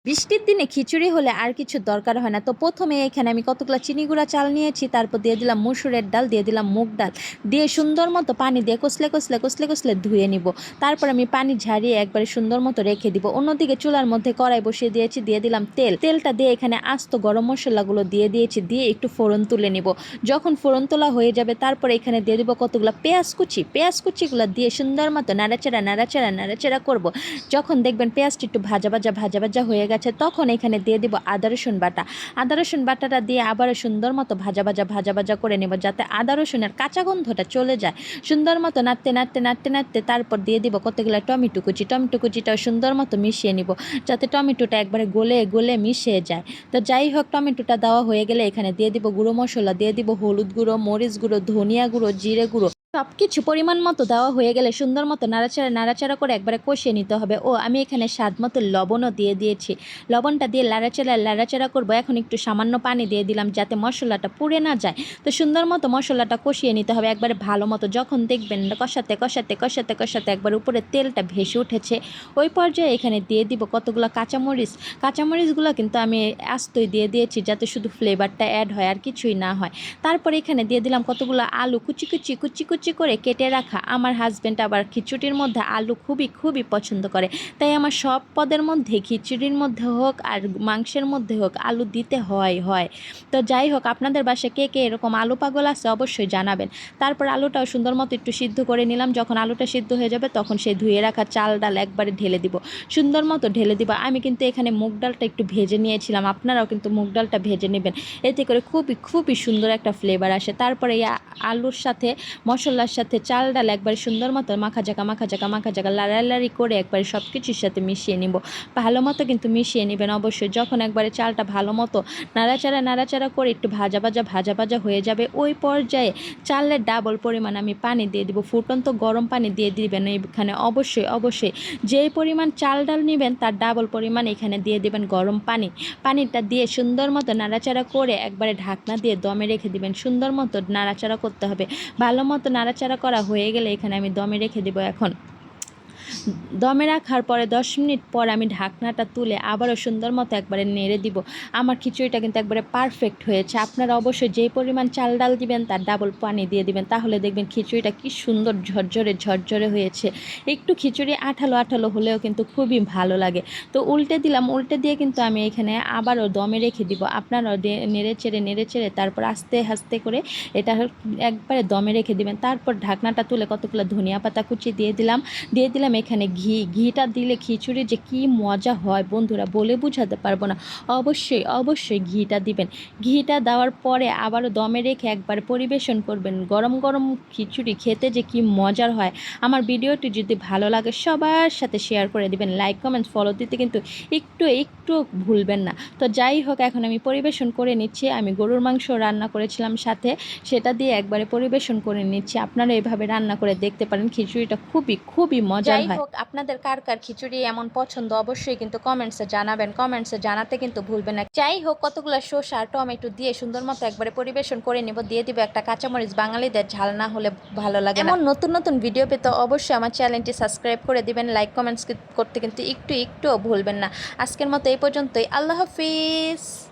বৃষ্টির দিনে খিচুড়ি হলে আর কিছু দরকার হয় না। তো প্রথমে এখানে আমি কতগুলো চিনি গুঁড়া চাল নিয়েছি, তারপর দিয়ে দিলাম মসুরের ডাল, দিয়ে দিলাম মুগ ডাল, দিয়ে সুন্দর মতো পানি দিয়ে কষলে কষলে কষলে কষলে ধুয়ে নিব। তারপর আমি পানি ঝারিয়ে একবারে সুন্দর মতো রেখে দিব। অন্যদিকে চুলার মধ্যে কড়াই বসিয়ে দিয়েছি, দিয়ে দিলাম তেলটা দিয়ে এখানে আস্ত গরম মশলাগুলো দিয়ে দিয়েছি, দিয়ে একটু ফোড়ন তুলে নিব। যখন ফোড়ন তোলা হয়ে যাবে তারপরে এখানে দিয়ে দিব কতগুলো পেঁয়াজ কুচিগুলো দিয়ে সুন্দর মতো নাড়াচাড়া নাড়াচাড়া নাড়াচাড়া করব। যখন দেখবেন পেঁয়াজটি একটু ভাজা ভাজা ভাজা ভাজা হয়ে গেছে তখন এখানে দিয়ে দিব আদা রসুন বাটাটা দিয়ে আবারও সুন্দর মতো ভাজা ভাজা ভাজা ভাজা করে নেব, যাতে আদা রসুনের কাঁচা গন্ধটা চলে যায়। সুন্দর মতো নাড়তে নাড়তে নাড়তে নাড়তে তারপর দিয়ে দিব কতগুলো টমেটো কুচিটাও সুন্দর মতো মিশিয়ে নিব, যাতে টমেটোটা একবারে গলে গলে মিশিয়ে যায়। তো যাই হোক, টমেটোটা দেওয়া হয়ে গেলে এখানে দিয়ে দিব গুঁড়ো মশলা, দিয়ে দিব হলুদ গুঁড়ো, মরিচ গুঁড়ো, ধনিয়া গুঁড়ো, জিরে গুঁড়ো, সব কিছু পরিমাণ মতো দেওয়া হয়ে গেলে সুন্দর মতো নাড়াচাড়া নাড়াচাড়া করে একবারে কষিয়ে নিতে হবে। ও আমি এখানে স্বাদ মতো লবণও দিয়ে দিয়েছি। লবণটা দিয়ে লাড়াচাড়া করবো। এখন একটু সামান্য পানি দিয়ে দিলাম যাতে মশলাটা পুড়ে না যায়। তো সুন্দর মতো মশলাটা কষিয়ে নিতে হবে একবারে ভালো মতো। যখন দেখবেন কষাতে কষাতে কষাতে কষাতে একবার উপরে তেলটা ভেসে উঠেছে, ওই পর্যায়ে এখানে দিয়ে দিব কতগুলো কাঁচামরিচগুলো কিন্তু আমি আস্তই দিয়ে দিয়েছি, যাতে শুধু ফ্লেভারটা অ্যাড হয় আর কিছুই না হয়। তারপরে এখানে দিয়ে দিলাম কতগুলো আলু কুচি কুচি করে কেটে রাখা। আমার হাজব্যান্ড আবার খিচুড়ির মধ্যে আলু খুবই খুবই পছন্দ করে, তাই আমার সব পদের মধ্যে খিচুড়ির মধ্যে হোক আর মাংসের মধ্যে হোক আলু দিতে হয়। তো যাই হোক, আপনাদের বাসায় কে কে এরকম আলু পাগল আছে অবশ্যই জানাবেন। তারপর আলুটাও সুন্দর মতো একটু সিদ্ধ করে নিলাম। যখন আলুটা সিদ্ধ হয়ে যাবে তখন সেই ধুয়ে রাখা চাল ডাল একবারে ঢেলে দিব, সুন্দর মতো ঢেলে দিব। আমি কিন্তু এখানে মুগ ডালটা একটু ভেজে নিয়েছিলাম, আপনারাও কিন্তু মুগ ডালটা ভেজে নেবেন, এতে করে খুবই খুবই সুন্দর একটা ফ্লেভার আসে। তারপরে এই আলুর সাথে মশলার সাথে চাল ডাল একবারে সুন্দর মতো মাখা জাকা লাড়ালাড়ি করে একবারে সব কিছুর সাথে মিশিয়ে নিব। ভালো মতো কিন্তু মিশিয়ে নেবেন অবশ্যই। যখন একবারে চালটা ভালো মতো নাড়াচাড়া করে একটু ভাজা ভাজা হয়ে যাবে, ওই পর্যায়ে চালের ডাবল পরিমাণ আমি পানি দিয়ে দিব। ফুটন্ত গরম পানি দিয়ে দিবেন এখানে অবশ্যই যেই পরিমাণ চাল ডাল নেবেন তার ডাবল পরিমাণ এখানে দিয়ে দিবেন গরম পানিটা দিয়ে সুন্দর মতো নাড়াচাড়া করে একবারে ঢাকনা দিয়ে দমে রেখে দিবেন। সুন্দর মতো নাড়াচাড়া করতে হবে। ভালো মতো নাড়াচাড়া করা হয়ে গেলে এখানে আমি দমে রেখে দেবো। এখন দমে রাখার পরে 10 মিনিট পর আমি ঢাকনাটা তুলে আবারও সুন্দর মতো একবারে নেড়ে দিব। আমার খিচুড়িটা কিন্তু একবারে পারফেক্ট হয়েছে। আপনারা অবশ্যই যেই পরিমাণ চাল ডাল দিবেন তার ডাবল পানি দিয়ে দিবেন, তাহলে দেখবেন খিচুড়িটা কি সুন্দর ঝরঝরে হয়েছে। একটু খিচুড়ি আঠালো হলেও কিন্তু খুবই ভালো লাগে। তো উল্টে দিলাম, উল্টে দিয়ে কিন্তু আমি এখানে আবারও দমে রেখে দিব। আপনারাও নেড়ে চেড়ে তারপর আস্তে আস্তে করে এটা একবারে দমে রেখে দিবেন। তারপর ঢাকনাটা তুলে কতগুলো ধনিয়া পাতা কুচি দিয়ে দিলাম এখানে ঘিটা দিলে খিচুড়ি যে কি মজা হয় বন্ধুরা, বলে বোঝাতে পারবো না। অবশ্যই ঘিটা দিবেন। ঘিটা দেওয়ার পরে আবারও দমে রেখে একবার পরিবেশন করবেন। গরম গরম খিচুড়ি খেতে যে কি মজার হয়। আমার ভিডিওটি যদি ভালো লাগে সবার সাথে শেয়ার করে দিবেন, লাইক কমেন্ট ফলো দিতে কিন্তু একটু ভুলবেন না। তো যাই হোক, এখন আমি পরিবেশন করে নিচ্ছি। আমি গরুর মাংস রান্না করেছিলাম সাথে, সেটা দিয়ে একবারে পরিবেশন করে নিচ্ছি। আপনারা এভাবে রান্না করে দেখতে পারেন, খিচুড়িটা খুবই খুবই মজার হয়। যাই হোক, আপনাদের কার খিচুড়ি এমন পছন্দ অবশ্যই কিন্তু কমেন্টসে জানাবেন, কমেন্টসে জানাতে কিন্তু ভুলবেন না। যাই হোক, কতগুলো শসা টমেটো দিয়ে সুন্দর মতো একবারে পরিবেশন করে নিব। দিয়ে দিব একটা কাঁচামরিচ, বাঙালিদের ঝাল না হলে ভালো লাগে না। এমন নতুন ভিডিও পেতে অবশ্যই আমার চ্যানেলটি সাবস্ক্রাইব করে দিবেন, লাইক কমেন্টস করতে কিন্তু একটুও ভুলবেন না। আজকের মতো এই পর্যন্তই। আল্লাহ হাফিজ।